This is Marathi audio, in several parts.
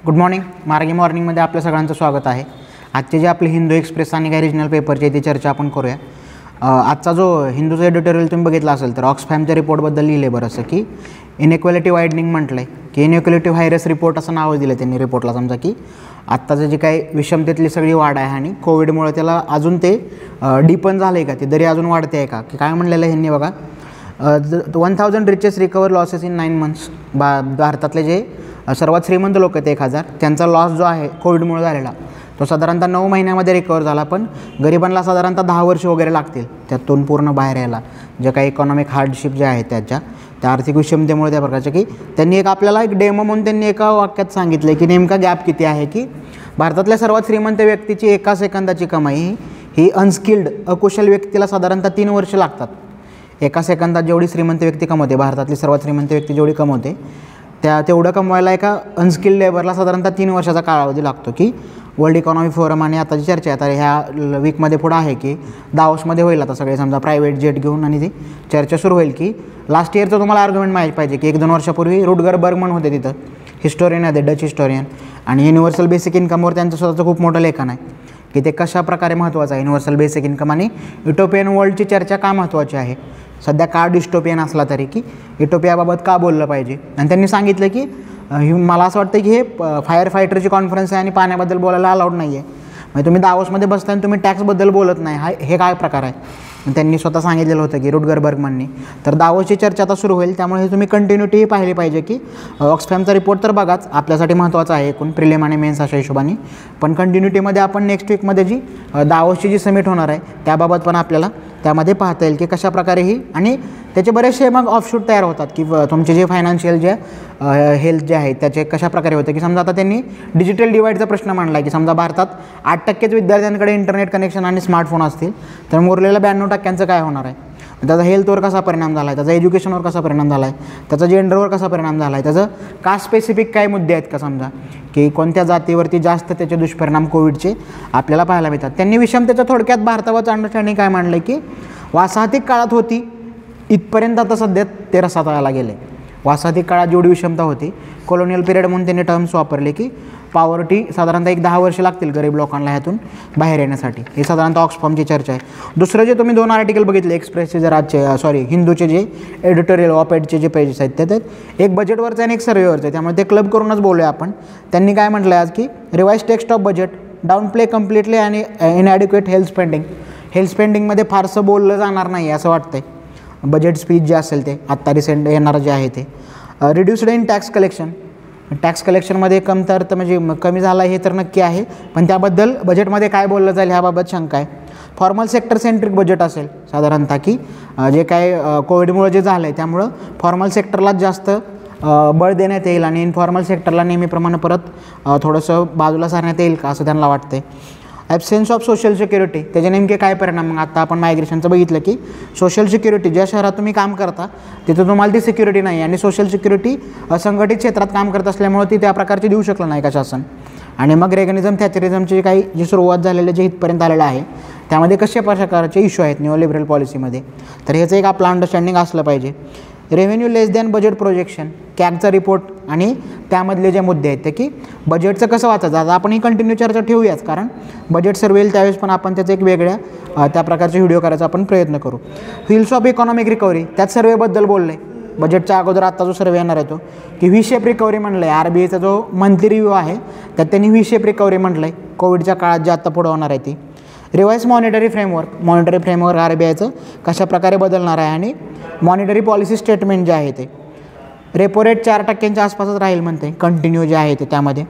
Good morning. मार्गी मॉर्निंगमध्ये आपल्या सगळ्यांचं स्वागत आहे. आजचे जे आपले हिंदू एक्सप्रेस आणि काही रिजनल पेपरचे ती चर्चा आपण करूया. आजचा जो हिंदूचा एडिटोरियल तुम्ही बघितला असेल तर ऑक्सफॅमच्या रिपोर्टबद्दल लिहिले बरंचसं की इनइक्वॅलिटी वायडनिंग म्हटलं आहे की इनइक्वॅलिटी व्हायरस रिपोर्ट असं नाव दिलं त्यांनी रिपोर्टला. समजा की आत्ताचं जे काही विषमतेतली सगळी वाढ आहे आणि कोविडमुळे त्याला अजून ते डीपन झालं आहे का, ते दरी अजून वाढते आहे का, की काय म्हणलेलं आहे ह्यांनी बघा. 1000 richest recover losses in 9 months. भारतातले जे सर्वात श्रीमंत लोक आहेत 1000, त्यांचा लॉस जो आहे कोविडमुळे झालेला तो साधारणतः 9 महिन्यामध्ये रिकवर झाला. पण गरिबांना साधारणतः 10 वर्ष वगैरे लागतील त्यातून पूर्ण बाहेर यायला, जे काही इकॉनॉमिक हार्डशिप जे आहेत त्या आर्थिक विषमतेमुळे त्या प्रकारचे. की त्यांनी एक आपल्याला एक डेमो म्हणून त्यांनी एका वाक्यात सांगितलं की नेमका गॅप किती आहे, की भारतातल्या सर्वात श्रीमंत व्यक्तीची एका सेकंदाची कमाई ही अनस्किल्ड अकुशल व्यक्तीला साधारणतः 3 वर्ष लागतात. एका सेकंदात जेवढी श्रीमंत व्यक्ती कमवते, भारतातली सर्वात श्रीमंत व्यक्ती जेवढी कमवते तेवढं कमवायला एका अनस्किल्ड लेबरला साधारणतः 3 वर्षाचा कालावधी लागतो. की वर्ल्ड इकॉनॉमिक फोरम आणि आताची चर्चा आता ह्या वीकमध्ये पुढं आहे की दावोसमध्ये होईल आता सगळे समजा प्रायव्हेट जेट घेऊन, आणि ती चर्चा सुरू होईल. की लास्ट इयरचं तुम्हाला आर्ग्युमेंट माहीत पाहिजे की 1-2 वर्षापूर्वी रुटगर बर्गमन होते तिथं, हिस्टोरियन आहे, डच हिस्टोरियन, आणि युनिव्हर्सल बेसिक इन्कमवर त्यांचं स्वतःचं खूप मोठं लेखन आहे की ते कशा प्रकारे महत्त्वाचं आहे युनिव्हर्सल बेसिक इन्कम. आणि युटोपियन वर्ल्डची चर्चा का महत्त्वाची आहे, सध्या का डिस्टोपियन असला तरी, की युटोपियाबाबत का बोललं पाहिजे. आणि त्यांनी सांगितलं की मला असं वाटतं की हे फायर फायटरची कॉन्फरन्स आहे आणि पाण्याबद्दल बोलायला अलाउड नाही आहे. म्हणजे तुम्ही दावोसमध्ये बसता आणि तुम्ही टॅक्सबद्दल बोलत नाही, हे काय प्रकार आहे. त्यांनी स्वतः सांगितलेलं होतं की रुटगर बर्गमननी. तर दावोसची चर्चा आता सुरू होईल, त्यामुळे हे तुम्ही कंटिन्युटी पाहिली पाहिजे. की ऑक्सफॅमचा रिपोर्ट तर बघाच, आपल्यासाठी महत्त्वाचा आहे एकूण प्रिलिम आणि मेन्स अशा हिशोबाने. पण कंटिन्युटीमध्ये आपण नेक्स्ट वीकमध्ये जी दावोसची जी समिट होणार आहे त्याबाबत पण आपल्याला त्यामध्ये पाहता येईल की कशाप्रकारे ही, आणि त्याचे बरेचसे मग ऑफशूट तयार होतात की तुमचे जे फायनान्शियल जे हेल्थ जे आहे त्याचे कशाप्रकारे होतं. की समजा आता त्यांनी डिजिटल डिवाईडचा प्रश्न मांडला आहे की समजा भारतात 8% विद्यार्थ्यांकडे इंटरनेट कनेक्शन आणि स्मार्टफोन असतील तर उरलेल्या 92% काय होणार आहे. त्याचा हेल्थवर कसा परिणाम झाला आहे, त्याचा एज्युकेशनवर कसा परिणाम झाला आहे, त्याचा जेंडरवर कसा परिणाम झाला आहे, त्याचं कास्ट स्पेसिफिक काय मुद्दे आहेत का, समजा की कोणत्या जातीवरती जास्त त्याचे दुष्परिणाम कोविडचे आपल्याला पाहायला मिळतात. त्यांनी विषमतेचं थोडक्यात भारतावरचं अंडरस्टँडिंग काय मांडलं की वासाहतिक काळात होती इथपर्यंत आता सध्या ते रसातळाला गेले. वासाहतिक काळात जेवढी विषमता होती, कॉलोनियल पिरियड म्हणून त्यांनी टर्म्स वापरले की पॉवर्टी साधारणतः 10 वर्ष लागतील गरीब लोकांना ह्यातून बाहेर येण्यासाठी. हे साधारणतः ऑक्सफॉर्मची चर्चा आहे. दुसरं जे तुम्ही 2 आर्टिकल बघितले एक्सप्रेसचे जर आजचे हिंदूचे जे एडिटोरियल ऑपेडचे जे पेजेस आहेत त्यात एक बजेटवरचं आणि एक सर्वेवरचं आहे, त्यामुळे ते क्लब करूनच बोलूया आपण. त्यांनी काय म्हटलं आहे आज की revise text of budget down play completely आणि इनॲडिक्वेट हेल्थ स्पेंडिंगमध्ये फारसं बोललं जाणार नाही असं वाटतंय. बजेट स्पीच जे असेल ते आत्ता रिसेंट येणारं जे आहे ते. रिड्युस्ड इन टॅक्स कलेक्शनमध्ये कमतरता म्हणजे कमी झाला हे तर नक्की आहे, पण त्याबद्दल बजेटमध्ये काय बोललं जाईल ह्याबाबत शंका आहे. फॉर्मल सेक्टर सेंट्रिक बजेट असेल साधारणतः, की जे काय कोविडमुळे जे झालं आहे त्यामुळं फॉर्मल सेक्टरलाच जास्त बळ देण्यात येईल आणि इनफॉर्मल सेक्टरला नेहमीप्रमाणे परत थोडंसं बाजूला सारण्यात येईल का असं त्यांना वाटतं. ॲब्सेन्स ऑफ सोशल सिक्युरिटी, त्याचे नेमके काय परिणाम. मग आता आपण मायग्रेशनचं बघितलं की सोशल सिक्युरिटी, ज्या शहरात तुम्ही काम करता तिथं तुम्हाला ती सिक्युरिटी नाही, आणि सोशल सिक्युरिटी असंघटित क्षेत्रात काम करत असल्यामुळे ती त्या प्रकारची देऊ शकलं नाही का शासन. आणि मग रेगनिझम थॅचरिझमची काही जी सुरुवात झालेली जे इथपर्यंत आलेलं आहे त्यामध्ये कशा प्रकारचे इश्यू आहेत न्यू लिबरल पॉलिसीमध्ये, तर ह्याचं एक आपलं अंडरस्टँडिंग असलं पाहिजे. रेव्हेन्यू लेस दॅन बजेट प्रोजेक्शन, कॅगचा रिपोर्ट आणि त्यामधले जे मुद्दे आहेत ते, की बजेटचं कसं वाचायचं. आता आपण ही कंटिन्यू चर्चा ठेवूयाच, कारण बजेट सर्वे येईल त्यावेळेस पण आपण त्याचं एक वेगळ्या त्या प्रकारचे व्हिडिओ करायचा आपण प्रयत्न करू. व्हील्स ऑफ इकॉनॉमिक रिकव्हरी, त्यात सर्वेबद्दल बोललं आहे. बजेटच्या अगोदर आत्ता जो सर्वे येणार आहे तो की व्ही शेप रिकव्हरी म्हणलं आहे. RBIचा जो मंथली रिव्ह्यू आहे त्यात त्यांनी व्ही शेप रिकव्हरी म्हटलं आहे कोविडच्या काळात जे आत्ता पुढं होणार आहे ती. रिवाइज मॉनिटरी फ्रेमवर्क RBIचं कशाप्रकारे बदलणार आहे, आणि मॉनिटरी पॉलिसी स्टेटमेंट जे आहे ते रेपो रेट 4% आसपासच राहील म्हणते कंटिन्यू जे आहे ते. त्यामध्ये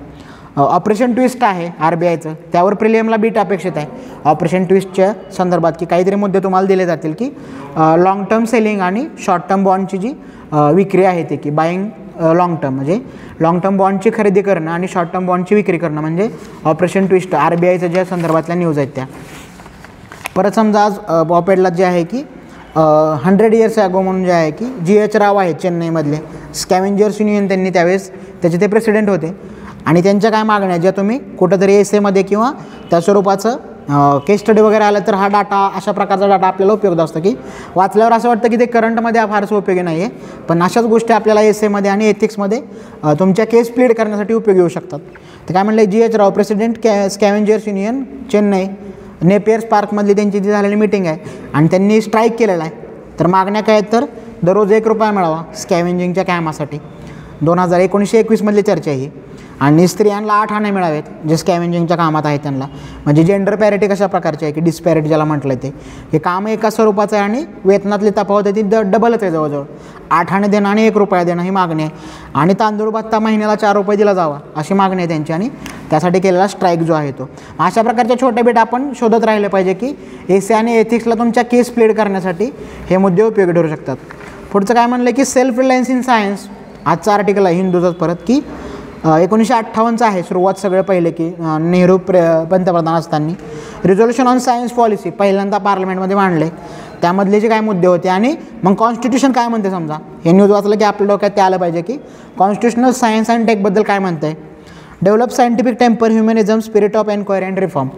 ऑपरेशन ट्विस्ट आहे RBIचं, त्यावर प्रिलियमला बीट अपेक्षित आहे ऑपरेशन ट्विस्टच्या संदर्भात, की काहीतरी मुद्दे तुम्हाला दिले जातील की लाँग टर्म सेलिंग आणि शॉर्ट टर्म बॉन्डची जी विक्री आहे ते, की बाईंग लाँग टर्म म्हणजे लाँग टर्म बॉन्डची खरेदी करणं आणि शॉर्ट टर्म बॉन्डची विक्री करणं म्हणजे ऑपरेशन ट्विस्ट RBIचं ज्या संदर्भातल्या न्यूज आहेत त्या. परत समजा आज ऑपेडला जे आहे की 100 years ॲगो म्हणून जे आहे की GH राव आहेत चेन्नईमधले स्कॅव्हेंजर्स युनियन, त्यांनी त्यावेळेस त्याचे ते प्रेसिडेंट होते, आणि त्यांच्या काय मागण्या ज्या तुम्ही कुठंतरी एसेमध्ये किंवा त्या स्वरूपाचं केस स्टडी वगैरे आलं तर हा डाटा, अशा प्रकारचा डाटा आपल्याला उपयोगी असतो, की वाचल्यावर असं वाटतं की ते करंटमध्ये फारसं उपयोगी नाही आहे, पण अशाच गोष्टी आपल्याला एसएमध्ये आणि एथिक्समध्ये तुमच्या केस प्लीड करण्यासाठी उपयोगी होऊ शकतात. ते काय म्हणलं, जी एच राव, प्रेसिडेंट स्कॅव्हेंजर्स युनियन चेन्नई, नेपियर्स पार्कमधली त्यांची जी झालेली मीटिंग आहे आणि त्यांनी स्ट्राईक केलेला आहे. तर मागण्या काय आहेत तर दररोज ₹1 मिळावा स्कॅव्हेंजिंगच्या कामासाठी. 1919-21 चर्चा आहे ही. आणि स्त्रियांना 8 आणे मिळावेत जे स्कॅव्हेंजिंगच्या कामात आहेत त्यांना. म्हणजे जेंडर पॅरिटी कशा प्रकारची आहे, की डिस्पॅरिटी ज्याला म्हटलं आहे ते. हे काम एका स्वरूपाचं आहे आणि वेतनातली तफावत आहे ती डबलच आहे जवळजवळ. 8 आणे देणं आणि ₹1 देणं ही मागणी आहे. आणि तांदूळ भत्ता महिन्याला ₹4 दिला जावा अशी मागणी आहे त्यांची, आणि त्यासाठी केलेला स्ट्राईक जो आहे तो. अशा प्रकारच्या छोट्या बेट आपण शोधत राहिले पाहिजे की एसी आणि एथिक्सला तुमच्या केस प्लीड करण्यासाठी हे मुद्दे उपयोगी ठरू शकतात. पुढचं काय म्हणलं की सेल्फ रिलायन्स इन सायन्स. आजचा आर्टिकल आहे हिंदूचाच परत, की 1958चं आहे सुरुवात सगळं पहिले, की नेहरू पंतप्रधान असताना रिझोल्युशन ऑन सायन्स पॉलिसी पहिल्यांदा पार्लमेंटमध्ये मांडले. त्यामधले जे काय मुद्दे होते आणि मग कॉन्स्टिट्यूशन काय म्हणते, समजा हे न्यूज वाचलं की आपल्या डोक्यात ते आलं पाहिजे की कॉन्स्टिट्यूशनल सायन्स अँड टेकबद्दल काय म्हणतं आहे. Develop scientific temper, humanism, spirit of enquiry and reform.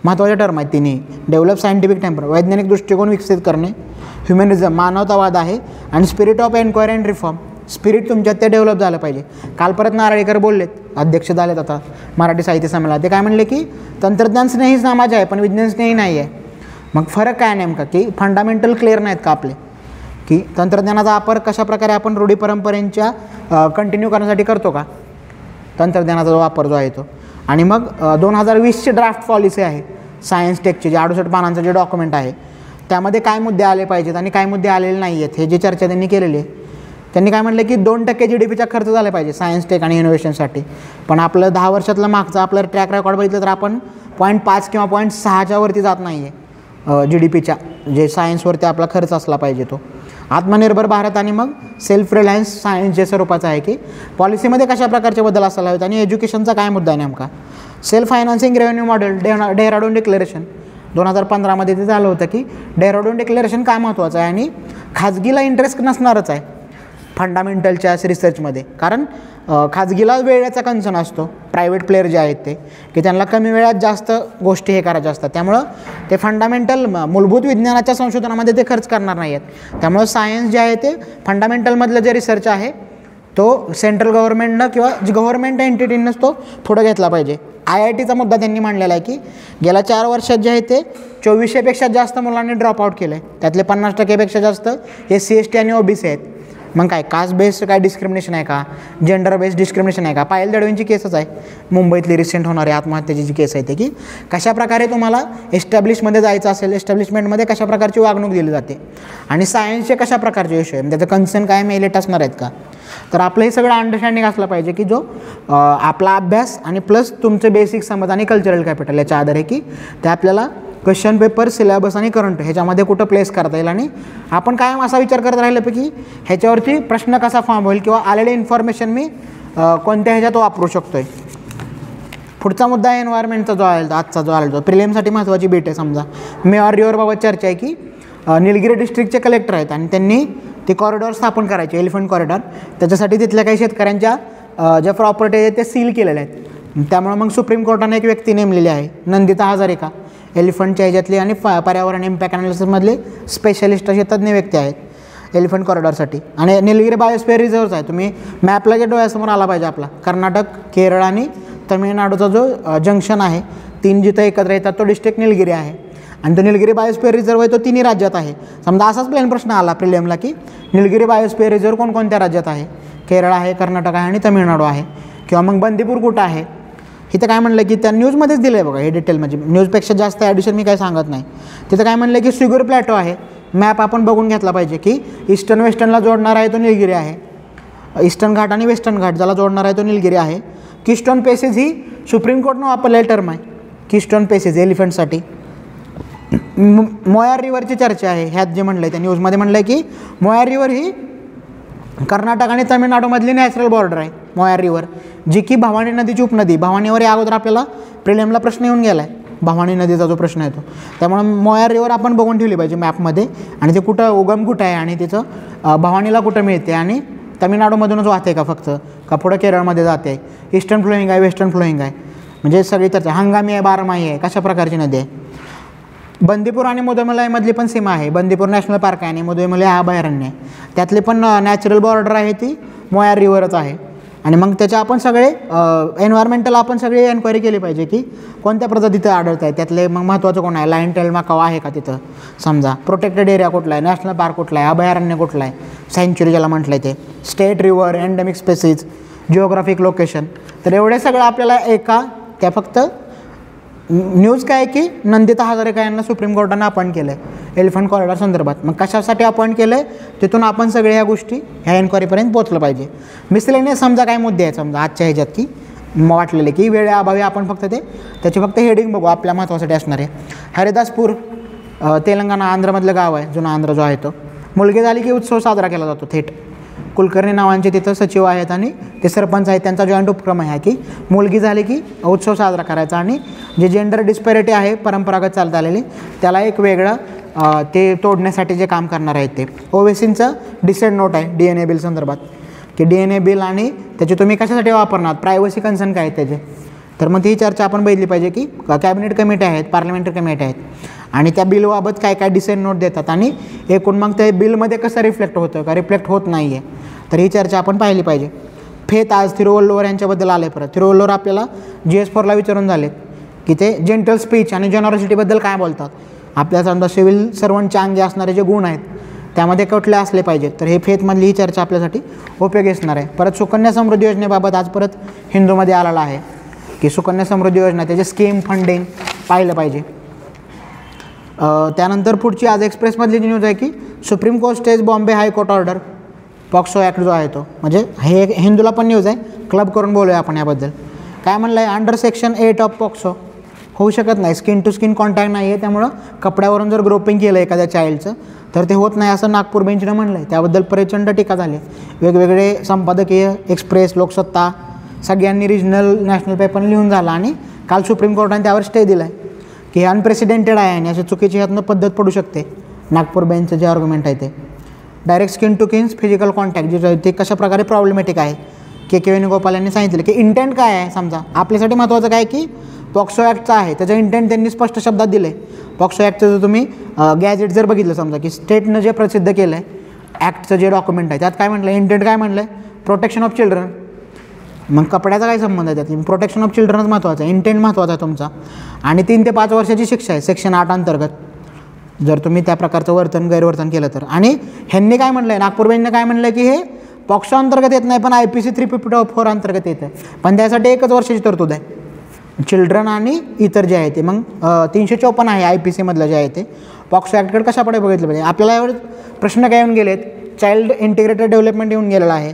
महत्त्वाच्या टर्म आहेत तिन्ही. डेव्हलप सायंटिफिक टेम्पर, वैज्ञानिक दृष्टिकोन विकसित करणे. ह्युमनिझम, मानवतावाद आहे. आणि spirit of enquiry and reform, spirit तुमच्यात ते डेव्हलप झालं पाहिजे. काल परत नारळीकर बोललेत, अध्यक्ष झालेत आता मराठी साहित्य संमेलनात. ते काय म्हणले की तंत्रज्ञान स्नेही समाज आहे पण विज्ञान स्नेही नाही आहे. मग फरक काय नेमका, की फंडामेंटल क्लिअर नाहीत का आपले, की तंत्रज्ञानाचा वापर कशाप्रकारे आपण रूढी परंपरेंच्या कंटिन्यू करण्यासाठी करतो का तंत्रज्ञानाचा जो वापर जो आहे तो. आणि मग 2020ची ड्राफ्ट पॉलिसी आहे सायन्स टेकची, जे 68 पानांचं जे डॉक्युमेंट आहे त्यामध्ये काय मुद्दे आले पाहिजेत आणि काय मुद्दे आलेले नाही आहेत हे जी चर्चा त्यांनी केलेली आहे. त्यांनी काय म्हटलं की 2% GDPचा खर्च झाला पाहिजे सायन्स टेक आणि इनोव्हेशनसाठी. पण आपलं 10 वर्षातलं मागचं आपलं ट्रॅक रेकॉर्ड बघितलं तर आपण 0.5 किंवा 0.6च्या वरती जात नाही आहे GDPच्या, जे सायन्सवरती आपला खर्च असला पाहिजे तो. आत्मनिर्भर भारत आणि मग सेल्फ रिलायन्स सायन्स जे स्वरूपाचं आहे, की पॉलिसीमध्ये कशा प्रकारचे बदल असायला हवेत. आणि एज्युकेशनचा काय मुद्दा आहे नेमका. Self financing revenue model, Dehradun declaration 2015मध्ये ते झालं होतं, की डेहराडून डिक्लेरेशन काय महत्त्वाचं आहे आणि खाजगीला इंटरेस्ट नसणारच आहे फंडामेंटलच्या रिसर्चमध्ये. कारण खाजगीला वेळेचा कन्सर्न असतो, प्रायव्हेट प्लेयर जे आहेत ते, की त्यांना कमी वेळात जास्त गोष्टी हे करायच्या असतात. त्यामुळं ते फंडामेंटल मूलभूत विज्ञानाच्या संशोधनामध्ये ते खर्च करणार नाही आहेत. त्यामुळं सायन्स जे आहे ते फंडामेंटलमधलं जे रिसर्च आहे तो सेंट्रल गव्हर्नमेंटनं किंवा गव्हर्नमेंट एंटिटीनंच तो पुढं घेतला पाहिजे. IITचा मुद्दा त्यांनी मांडलेला आहे, की गेल्या 4 वर्षात जे आहे ते 2400पेक्षा जास्त मुलांनी ड्रॉपआउट केलं आहे. त्यातले 50%पेक्षा जास्त SC ST आणि OBC आहेत. मग काय कास्ट बेस्ड काय डिस्क्रिमिनेशन आहे का, जेंडर बेस्ड डिस्क्रिमिनेशन आहे का. पायल दळवींची केसच आहे मुंबईतली रिसेंट होणारी आत्महत्येची जी केस आहे ते, की कशाप्रकारे तुम्हाला एस्टॅब्लिशमध्ये जायचं असेल, एस्टॅब्लिशमेंटमध्ये कशा प्रकारची वागणूक दिली जाते आणि सायन्सचे कशा प्रकारचे विषय आहे, त्याचं कन्सर्न काय मेलेट असणार आहेत का. तर आपलं हे सगळं अंडरस्टँडिंग असलं पाहिजे, की जो आपला अभ्यास आणि प्लस तुमचं बेसिक समज आणि कल्चरल कॅपिटल याच्या आधारे, की ते आपल्याला क्वेश्चन पेपर, सिलेबस आणि करंट ह्याच्यामध्ये कुठं प्लेस करता येईल. आणि आपण कायम असा विचार करत राहिलं की ह्याच्यावरती प्रश्न कसा फॉर्म होईल किंवा आलेले इन्फॉर्मेशन मी कोणत्या ह्याच्यात वापरू शकतो आहे. पुढचा मुद्दा आहे एन्व्हायरमेंटचा जो आहे आजचा जो आला तो प्रिलिमसाठी महत्त्वाची बेट आहे. समजा मेयर रिव्हरबाबत चर्चा आहे, की निलगिरी डिस्ट्रिक्टचे कलेक्टर आहेत आणि त्यांनी ते कॉरिडॉर स्थापन करायचे, एलिफंट कॉरिडॉर. त्याच्यासाठी तिथल्या काही शेतकऱ्यांच्या ज्या प्रॉपर्टी आहेत ते सील केलेल्या आहेत. त्यामुळं मग सुप्रीम कोर्टाने एक व्यक्ती नेमलेली आहे, नंदिता हजारिका, एलिफंटच्या ह्याच्यातली आणि पर्यावरण इम्पॅक्ट ॲनालिसिसमधले स्पेशलिस्ट असे तज्ज्ञ व्यक्ती आहेत एलिफंट कॉरिडॉरसाठी. आणि निलगिरी बायोस्फिअर रिझर्व्ह आहे, तुम्ही मॅपला जे डोळ्यासमोर आला पाहिजे आपला, कर्नाटक, केरळ आणि तमिळनाडूचा जो जंक्शन आहे, 3 जिथं एकत्र येतात तो डिस्ट्रिक्ट निलगिरी आहे. आणि तो निलगिरी बायोस्फिअर रिझर्व्ह आहे तो 3 राज्यात आहे. समजा असाच प्लेन प्रश्न आला प्रिलिमला, की निलगिरी बायोस्फिअर रिझर्व्ह कोणकोणत्या राज्यात आहे, केरळ आहे, कर्नाटक आहे आणि तमिळनाडू आहे. किंवा मग बंदीपूर कुठं आहे. इथं काय म्हणलं की त्या न्यूजमध्येच दिलं आहे बघा हे डिटेल, म्हणजे न्यूजपेक्षा जास्त ॲडिशन मी काही सांगत नाही. तिथं काय म्हणलं की सिगुर प्लॅटो आहे, मॅप आपण बघून घेतला पाहिजे, की ईस्टर्न वेस्टर्नला जोडणार आहे तो निलगिरी आहे, ईस्टर्न घाट आणि वेस्टर्न घाट ज्याला जोडणार आहे तो निलगिरी आहे. किस्टोन पेसेस ही सुप्रीम कोर्टनं वापरलेली टर्म आहे, किस्टोन पेसेस एलिफंटसाठी. मोयार रिव्हरची चर्चा आहे ह्यात जे म्हणलं आहे त्या न्यूजमध्ये म्हणलं आहे, की मोयार रिव्हर ही कर्नाटक आणि तमिळनाडूमधली नॅचरल बॉर्डर आहे मोयार रिव्हर, जी की भवानी नदीची उपनदी. भवानीवर या अगोदर आपल्याला प्रिलिमला प्रश्न येऊन गेला आहे, भवानी नदीचा जो प्रश्न येतो. त्यामुळे मोयार रिव्हर आपण बघून ठेवली पाहिजे मॅपमध्ये, आणि ते कुठं उगम कुठं आहे आणि तिचं भवानीला कुठं मिळते आणि तमिळनाडूमधूनच वाहते का फक्त, का पुढं केरळमध्ये जाते, ईस्टर्न फ्लोईंग आहे, वेस्टर्न फ्लोईंग आहे. म्हणजे सगळी तर हंगामी आहे, बारमाही आहे, कशा प्रकारची नदी आहे. बंदीपूर आणि मुदमलाईमधली पण सीमा आहे. बंदीपूर नॅशनल पार्क आहे आणि मुदमलाई हा अभयारण्य आहे. त्यातली पण नॅचरल बॉर्डर आहे ती मोयार रिव्हरच आहे. आणि मग त्याच्या आपण सगळे एन्व्हायरमेंटल आपण सगळी एन्क्वायरी केली पाहिजे की कोणत्या प्रजाती तिथं आढळत आहे. त्यातले मग महत्त्वाचं कोण आहे, लायन टेल माकाव आहे का तिथं, समजा प्रोटेक्टेड एरिया कुठला आहे, नॅशनल पार्क कुठला आहे, अभयारण्य कुठला आहे, सँच्युरी ज्याला म्हटलं आहे ते, state river, endemic species, geographic location. तर एवढे सगळं आपल्याला एका त्या फक्त न्यूज काय आहे की नंदिता हजारिका यांना सुप्रीम कोर्टानं अपॉइंट केलं आहे एलिफंट कॉरिडॉर संदर्भात. मग कशासाठी अपॉइंट केलं आहे, तिथून आपण सगळे ह्या गोष्टी ह्या एन्क्वायरीपर्यंत पोहोचलं पाहिजे. मिसलेनियस समजा काय मुद्दे आहेत समजा आजच्या ह्याच्यात की वाटलेले की वेळेअभावी आपण फक्त त्याची फक्त हेडिंग बघू आपल्या महत्त्वासाठी असणार आहे. हरिदासपूर तेलंगणा आंध्रमधलं गाव आहे, जुना आंध्र जो आहे तो. मुलगी झाली की उत्सव साजरा केला जातो थेट. कुलकर्णी नावांचे तिथं सचिव आहेत आणि ते सरपंच आहेत. त्यांचा जॉईंट उपक्रम आहे की मुलगी झाली की उत्सव साजरा करायचा आणि जे जेंडर डिस्पॅरिटी आहे परंपरागत चालत आलेली त्याला एक वेगळं ते तोडण्यासाठी जे काम करणार आहेत ते. ओवेसींचं डिसेंट नोट आहे DNA बिल संदर्भात की DNA बिल आणि त्याचे तुम्ही कशासाठी वापरणार, प्रायव्हसी कन्सर्न काय आहेत त्याचे. तर मग ती चर्चा आपण बघितली पाहिजे की कॅबिनेट कमिटी आहेत, पार्लमेंटरी कमिटी आहेत आणि त्या बिलबाबत काय काय डिसेंट नोट देतात आणि एकूण मग ते बिलमध्ये कसं रिफ्लेक्ट होतं का रिफ्लेक्ट होत नाही आहे. तर ही चर्चा आपण पाहिली पाहिजे. फेत आज थिरुवल्लुवर यांच्याबद्दल आले परत. थिरुवल्लुवर आपल्याला GS4ला विचारून झालेत की ते जेंटल स्पीच आणि जनरॉसिटीबद्दल काय बोलतात. आपल्या समजा सिव्हिल सर्वंटच्या अंगी असणारे जे गुण आहेत त्यामध्ये कुठले असले पाहिजेत. तर हे फेथमधली ही चर्चा आपल्यासाठी उपयोगी असणार आहे. परत सुकन्या समृद्धी योजनेबाबत आज परत हिंदूमध्ये आलेला आहे की सुकन्या समृद्धी योजना त्याचे स्कीम फंडिंग पाहिलं पाहिजे. त्यानंतर पुढची आज एक्सप्रेसमधली जी न्यूज आहे की supreme court stage Bombay high court order POCSO act जो आहे तो, म्हणजे हे एक हिंदूला पण न्यूज आहे, क्लब करून बोलूया आपण याबद्दल. काय म्हणलं आहे, अंडर सेक्शन 8 ऑफ पॉक्सो होऊ शकत नाही, स्किन टू स्किन कॉन्टॅक्ट नाही आहे, त्यामुळं कपड्यावरून जर ग्रोपिंग केलं एखाद्या चाइल्डचं तर ते होत नाही असं नागपूर बेंचनं म्हणलं आहे. त्याबद्दल प्रचंड टीका झाली. वेगवेगळे संपादकीय एक्सप्रेस, लोकसत्ता सगळ्यांनी रिजनल नॅशनल पेपरने लिहून झाला आणि काल सुप्रीम कोर्टाने त्यावर स्टे दिला आहे की हे अनप्रेसिडेंटेड आहे आणि अशी चुकीची ह्यातनं पद्धत पडू शकते. नागपूर बेंचचं जे आर्ग्युमेंट आहे ते direct skin to skin physical contact जे ते कशा प्रकारे प्रॉब्लेमॅटिक आहे. के वेणुगोपाल यांनी सांगितलं की इंटेंट काय आहे. समजा आपल्यासाठी महत्त्वाचं काय की पॉक्सो ॲक्टचं आहे त्याचं इंटेंट त्यांनी स्पष्ट शब्दात दिलं आहे. पॉक्सो ॲक्टचं जर तुम्ही गॅजेट जर बघितलं समजा की स्टेटनं जे प्रसिद्ध केलं आहे ॲक्टचं जे डॉक्युमेंट आहे त्यात काय म्हटलं आहे, इंटेंट काय म्हटलं आहे, प्रोटेक्शन ऑफ चिल्ड्रन. मग कपड्याचा काय संबंध आहे त्यात, प्रोटेक्शन ऑफ चिल्ड्रनच महत्त्वाचं आहे, इंटेंट महत्त्वाचा आहे तुमचा. आणि 3 ते 5 वर्षाची शिक्षा आहे सेक्शन 8 अंतर्गत जर तुम्ही त्या प्रकारचं वर्तन गैरवर्तन केलं तर. आणि ह्यांनी काय म्हटलं आहे, नागपूर बेंचने काय म्हटलं आहे की हे पॉक्सो अंतर्गत येत नाही पण IPC 354 अंतर्गत येतं, पण त्यासाठी 1 वर्षाची तरतूद आहे. चिल्ड्रन आणि इतर जे आहे ते मग 354 आहे IPC मधलं जे आहे ते. पॉक्सो ॲक्टकडे कशाकडे बघितलं पाहिजे. आपल्याला यावर प्रश्न काय येऊन गेलेत, चाइल्ड इंटिग्रेटेड डेव्हलपमेंट येऊन गेलेला आहे.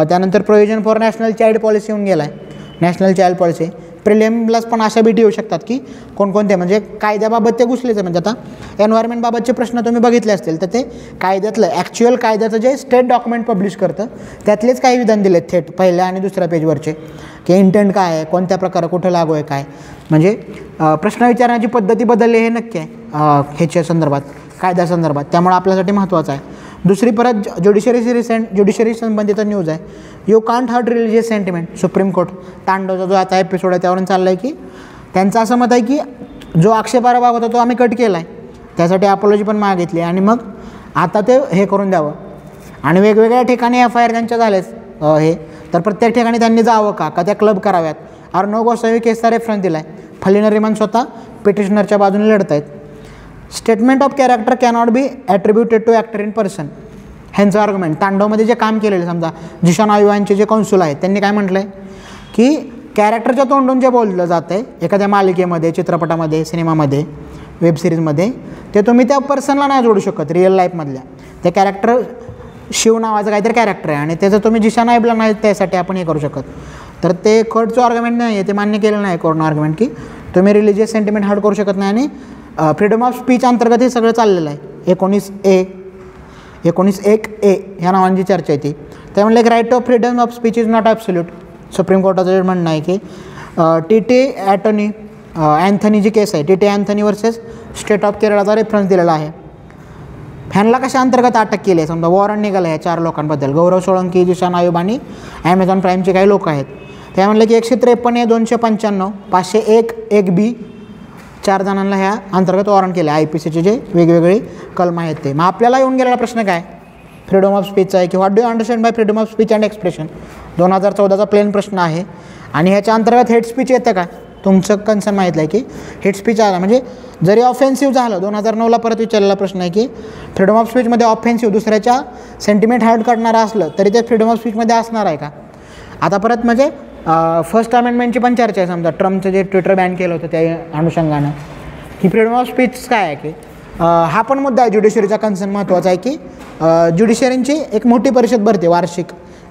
त्यानंतर provision for national child policy येऊन गेला आहे, नॅशनल चाइल्ड पॉलिसी. प्रिलिम्सलाच पण अशा बीटी येऊ शकतात की कोणकोणते म्हणजे कायद्याबाबत ते घुसलेच आहे. म्हणजे आता एन्व्हायरमेंटबाबतचे प्रश्न तुम्ही बघितले असतील तर ते कायद्यातलं ॲक्च्युअल कायद्याचं जे स्टेट डॉक्युमेंट पब्लिश करतं त्यातलेच काही विधान दिलेत थेट पहिल्या आणि दुसऱ्या पेजवरचे की इंटेंट काय आहे, कोणत्या प्रकारे कुठं लागू आहे काय. म्हणजे प्रश्न विचारण्याची पद्धती बदलली हे नक्की आहे ह्याच्या संदर्भात कायद्यासंदर्भात, त्यामुळे आपल्यासाठी महत्त्वाचं आहे. दुसरी परत ज्युडिशरी संबंधित न्यूज आहे. You can't hurt religious sentiment. Supreme Court तांडवचा जो आता एपिसोड आहे त्यावरून चाललं आहे की त्यांचं असं मत आहे की जो आक्षेपार्ह भाग होता तो आम्ही कट केला आहे, त्यासाठी अपॉलॉजी पण मागितली आणि मग आता ते हे करून द्यावं. आणि वेगवेगळ्या ठिकाणी FIR त्यांच्या झालेच हे, तर प्रत्येक ठिकाणी त्यांनी जावं का त्या क्लब कराव्यात. अर्णव गोसावी केसचा रेफरन्स दिला आहे. फली नरिमन स्वतः पिटिशनरच्या बाजूने लढत आहेत. Statement of character cannot be attributed to actor in person. ह्यांचं आर्ग्युमेंट तांडवमध्ये जे काम केलेलं समजा जिशान आयुवांचे जे कौन्सिल आहेत त्यांनी काय म्हटलं आहे की कॅरेक्टरच्या तोंडून जे बोललं जातं आहे एखाद्या मालिकेमध्ये, चित्रपटामध्ये, सिनेमामध्ये, वेबसिरीजमध्ये ते तुम्ही त्या पर्सनला नाही जोडू शकत. रिअल लाईफमधल्या ते कॅरेक्टर शिव नावाचं काहीतरी कॅरेक्टर आहे आणि त्याचं तुम्ही जिशान आयुबला नाही त्यासाठी आपण हे करू शकत. तर ते कोर्टचं आर्ग्युमेंट नाही आहे, ते मान्य केलं नाही कोर्टनं आर्ग्युमेंट की तुम्ही रिलिजियस सेंटिमेंट हर्ट करू शकत नाही. आणि फ्रीडम ऑफ स्पीच अंतर्गत हे सगळं चाललेलं आहे. 19(1)(a) ह्या नावांची चर्चा आहे ती. ते म्हणलं की right to freedom of speech is not absolute. Supreme कोर्टाचं म्हणणं आहे की TT अँथनी जी केस आहे TT Anthony versus state of केरळाचा रेफरन्स दिलेला आहे. ह्यांना कशा अंतर्गत अटक केली आहे, समजा वॉरंट निघालं आहे 4 लोकांबद्दल, गौरव सोळंकी, जिशान आयुब आणि ॲमेझॉन प्राईमचे काही लोक आहेत. त्या म्हणलं की 153 295 501 1B 4 जणांना ह्या अंतर्गत वॉरंट केले. IPCचे जे वेगवेगळे कलम आहेत ते. मग आपल्याला येऊन गेलेला प्रश्न काय, फ्रीडम ऑफ स्पीचचा आहे की what do you understand by freedom of speech and expression. 2014चा प्लेन प्रश्न आहे. आणि ह्याच्या अंतर्गत हेड स्पीच येतं का, तुमचं कन्सर्न माहितलं आहे की हेड स्पीच आला म्हणजे जरी ऑफेन्सिव्ह झालं. 2009ला परत विचारलेला प्रश्न आहे की फ्रीडम ऑफ स्पीचमध्ये ऑफेन्सिव्ह दुसऱ्याच्या सेंटिमेंट हर्ट करणारं असलं तरी ते फ्रीडम ऑफ स्पीचमध्ये असणार आहे का. आता परत म्हणजे फर्स्ट अमेंडमेंटची पण चर्चा आहे. समजा ट्रम्पचं जे ट्विटर बॅन केलं होतं त्या अनुषंगानं की फ्रीडम ऑफ स्पीच काय आहे की हा पण मुद्दा आहे. ज्युडिशरीचा कन्सर्न महत्त्वाचा आहे की ज्युडिशरींची एक मोठी परिषद भरते वार्षिक,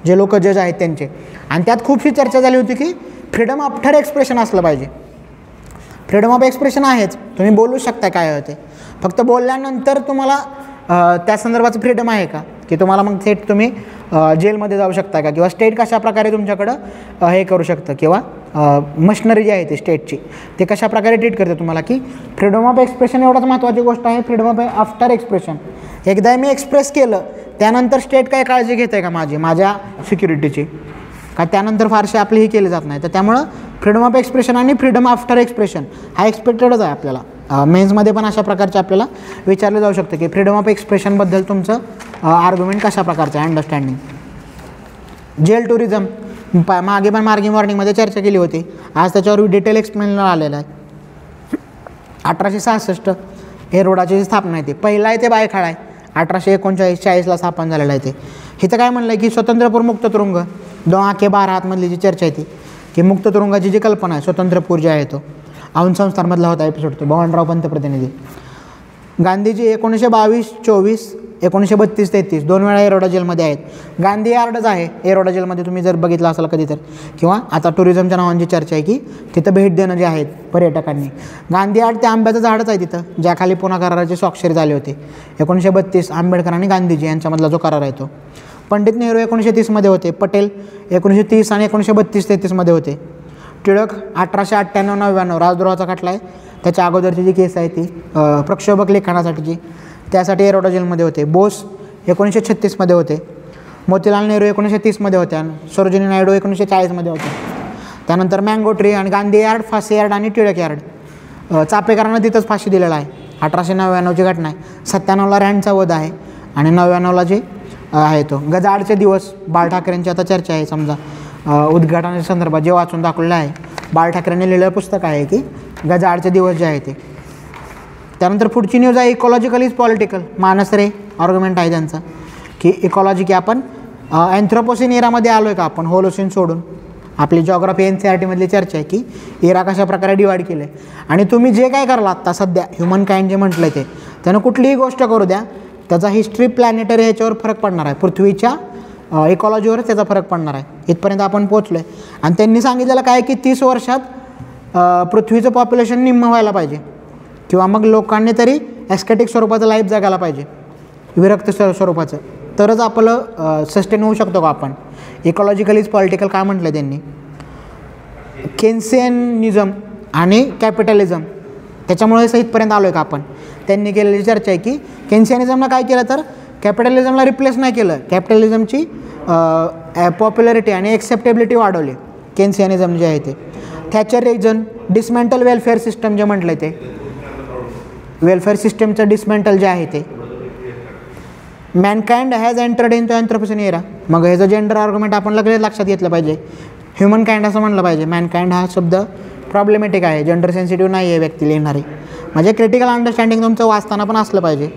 जे लोक जज आहेत त्यांचे, आणि त्यात खूपशी चर्चा झाली होती की फ्रीडम आफ्टर एक्सप्रेशन असलं पाहिजे. फ्रीडम ऑफ एक्सप्रेशन आहेच, तुम्ही बोलू शकता काय होते, फक्त बोलल्यानंतर तुम्हाला त्या संदर्भाचं फ्रीडम आहे का, की तुम्हाला मग थेट तुम्ही जेलमध्ये जाऊ शकता का, किंवा स्टेट कशा प्रकारे तुमच्याकडं हे करू शकतं, किंवा मशिनरी जी आहे ती स्टेटची ते कशा प्रकारे ट्रीट करते तुम्हाला. की फ्रीडम ऑफ एक्सप्रेशन एवढंच महत्त्वाची गोष्ट आहे. फ्रीडम ऑफ आफ्टर एक्सप्रेशन, एकदा मी एक्सप्रेस केलं त्यानंतर स्टेट काय काळजी घेते आहे का माझ्या सिक्युरिटीची, का त्यानंतर फारसे आपले हे केले जात नाही. तर त्यामुळं फ्रीडम ऑफ एक्सप्रेशन आणि फ्रीडम आफ्टर एक्सप्रेशन हा एक्सपेक्टेडच आहे आपल्याला. मेन्समध्ये पण अशा प्रकारचे आपल्याला विचारलं जाऊ शकतं की फ्रीडम ऑफ एक्सप्रेशनबद्दल तुमचं आर्ग्युमेंट कशा प्रकारचं आहे, अंडरस्टँडिंग. जेल टुरिझम मागे पण मार्गिंग वॉर्निंगमध्ये चर्चा केली होती. आज त्याच्यावर डिटेल एक्सप्लेन आलेलं आहे. 1866 हे रोडाची स्थापना आहे. ते पहिला आहे ते बायखाळा आहे. 1839-40ला स्थापन झालेलं आहे ते. इथं काय म्हणलं आहे की स्वतंत्रपूर मुक्त तुरुंग 2 आतमधली जी चर्चा आहे ती की मुक्त तुरुंगाची जी कल्पना आहे, स्वतंत्रपूर जे आहे तो औंध संस्थांमधला होता एपिसोड तो, बळवंतराव पंतप्रतिनिधी. गांधीजी 1922-24 1932-33 2 वेळा एरोडा जेलमध्ये आहेत. गांधी यार्डच आहे एरोडा जेलमध्ये, तुम्ही जर बघितलं असाल कधी तर, किंवा आता टुरिझमच्या नावांची चर्चा आहे की तिथं भेट देणं जे आहेत पर्यटकांनी. गांधी यार्ड ते आंब्याचं झाडच आहे तिथं, ज्याखाली पुणे कराराचे स्वाक्षरी झाले होते. 1932 आंबेडकर आणि गांधीजी यांच्यामधला जो करार आहे तो. पंडित नेहरू 1930मध्ये होते. पटेल 1930 आणि 1932-33मध्ये होते. टिळक 1898-99 राजद्रोहाचा खटला आहे, त्याच्या अगोदरची जी केस आहे ती प्रक्षोभक लेखनासाठीची, त्यासाठी एरोडा जेलमध्ये होते. बोस 1936मध्ये होते. मोतीलाल नेहरू 1930मध्ये होते आणि सरोजिनी नायडू 1940मध्ये होते. त्यानंतर मँगो ट्री आणि गांधी यार्ड, फाशी यार्ड आणि टिळक यार्ड. चापेकरांना तिथंच फाशी दिलेला आहे. 1899ची घटना आहे. 97ला रँडचा वध आहे आणि 99ला जे आहे तो गजाआडचे दिवस. बाळ ठाकरेंची आता चर्चा आहे समजा उद्घाटनाच्या संदर्भात जे वाचून दाखवलेलं आहे. बाळ ठाकरेंनी लिहिलेलं पुस्तक आहे की गजाआडचे दिवस जे आहे ते. त्यानंतर पुढची न्यूज आहे ecological is political. Mansare argument आहे त्यांचा की इकॉलॉजी की आपण अँथ्रोपोसिन एरामध्ये आलो आहे का आपण, होलोसिन सोडून. आपली जॉग्राफी NCERTमधली चर्चा आहे की एरा कशा प्रकारे डिवाईड केलं आहे. आणि तुम्ही जे काय कराल आत्ता सध्या ह्युमन काइंड जे म्हटलं आहे ते, त्यानं कुठलीही गोष्ट करू द्या, त्याचा हिस्ट्री प्लॅनेटरी ह्याच्यावर फरक पडणार आहे. पृथ्वीच्या इकॉलॉजीवरच त्याचा फरक पडणार आहे. इथपर्यंत आपण पोचलो आहे. आणि त्यांनी सांगितलेलं काय की 30 वर्षात पृथ्वीचं पॉप्युलेशन निम्म व्हायला पाहिजे, किंवा मग लोकांनी तरी ॲस्केटिक स्वरूपाचं लाईफ जगायला पाहिजे, विरक्त स्वरूपाचं, तरच आपलं सस्टेन होऊ शकतो का आपण. इकॉलॉजिकल इज पॉलिटिकल काय म्हटलं त्यांनी. केन्सियनिझम आणि कॅपिटलिझम त्याच्यामुळे इथपर्यंत आलो आहे का आपण. त्यांनी केलेली चर्चा आहे की केन्सियनिझमनं काय केलं तर कॅपिटलिझमला रिप्लेस नाही केलं, कॅपिटलिझमची पॉप्युलरिटी आणि एक्सेप्टेबिलिटी वाढवली केन्सियनिझम जे आहे ते. थॅचरिझम, डिसमेंटल वेलफेअर सिस्टम जे म्हटलं ते, वेलफेअर सिस्टमचं डिसमेंटल जे आहे ते. Mankind has entered in to anthropocene era. मग ह्याचं जेंडर आर्ग्युमेंट आपण लगेच लक्षात घेतलं पाहिजे. ह्युमन काइंड असं म्हणलं पाहिजे. मॅनकाइंड हा शब्द प्रॉब्लेमॅटिक आहे, जेंडर सेन्सिटिव्ह नाही आहे व्यक्ती लिहिणारी. म्हणजे क्रिटिकल अंडरस्टँडिंग तुमचं वाचताना पण असलं पाहिजे.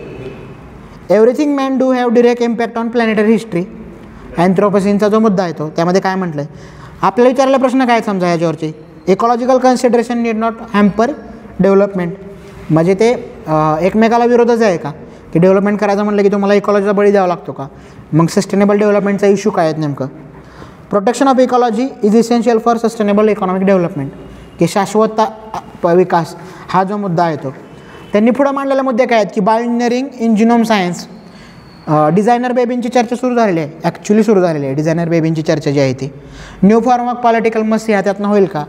Everything man do have direct impact on planetary history. अँथ्रोपोसिनचा जो मुद्दा आहे तो, त्यामध्ये काय म्हटलं आहे आपल्याला विचारलेला प्रश्न काय समजा ह्याच्यावरचे. Ecological consideration need not hamper development. म्हणजे ते एकमेकाला विरोधच आहे का, की डेव्हलपमेंट करायचं म्हटलं की तुम्हाला इकॉलॉजीचा बळी द्यावा लागतो का. मग सस्टेनेबल डेव्हलपमेंटचा इश्यू काय आहेत नेमकं. Protection of ecology is essential for sustainable economic development, की शाश्वत विकास हा जो मुद्दा आहे तो. त्यांनी पुढं मांडलेले मुद्दे काय आहेत की बायोइंजिनिअरिंग इन जिनोम सायन्स. डिझायनर बेबींची चर्चा सुरू झालेली आहे, ॲक्च्युली सुरू झालेली आहे डिझायनर बेबींची चर्चा जी आहे ती. न्यू फॉर्म ऑफ पॉलिटिकल मसी ह्या त्यातनं होईल का.